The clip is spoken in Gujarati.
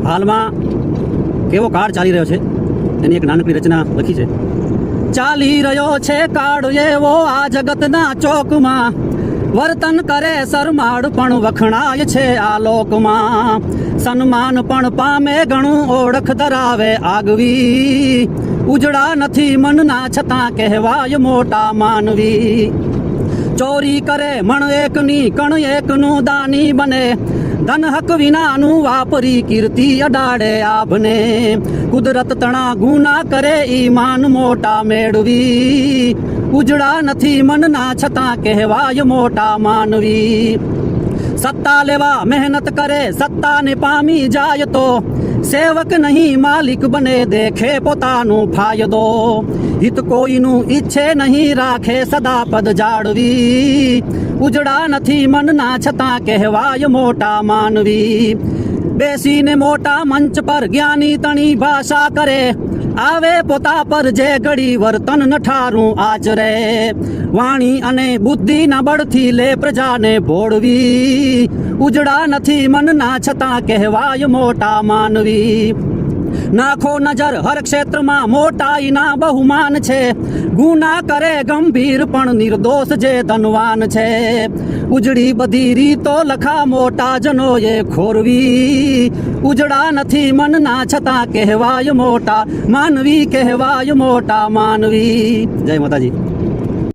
હાલમાં કેવો કાળ ચાલી રહ્યો છે એની એક નાનકડી રચના લખી છે. ચાલી રહ્યો છે કાળ એવો આ જગતના ચોકમાં, વર્તન કરે શરમાળ પણ વખણાય છે આ લોકમાં. સન્માન પણ પામે ઘણું ઓળખ ધરાવે આગવી, ઉજળા નથી મનના છતાં કહેવાય મોટા માનવી. ચોરી કરે મણ એકની કણ એકનું દાની બને, ધન હક વિનાનું વાપરી કીર્તિ અડાડે આભને. કુદરત તણા ગુના કરે ઈમાન મોટા મેળવી, ઉજળા નથી મનના છતાં કહેવાય મોટા માનવી. સત્તા લેવા મહેનત કરે સત્તાને પામી જાય તો, સેવક નહીં માલિક બને દેખે પોતાનું ફાયદો. હિત કોઈનું ઈચ્છે નહીં રાખે સદા પદ જાળવી, ઉજળા નથી મનના છતાં કહેવાય મોટા માનવી. બેસીને મોટા મંચ પર જ્ઞાની તણી ભાષા કરે, આવે પોતા પર જે ઘડી વર્તન નઠારું આચરે. વાણી અને બુદ્ધિના બળથી લે પ્રજાને ભોળવી, ઉજળા નથી મનના છતાં કહેવાય મોટા માનવી. નાખો નજર હર ક્ષેત્રમાં મોટાઈના બહુમાન છે, ગુના કરે ગંભીર પણ નિર્દોષ જે ધનવાન છે. ઉજળી બધી રીતો લખા મોટા જનોએ ખોરવી, ઉજળા નથી મનના છતાં કહેવાય મોટા માનવી, કહેવાય મોટા માનવી. જય માતાજી.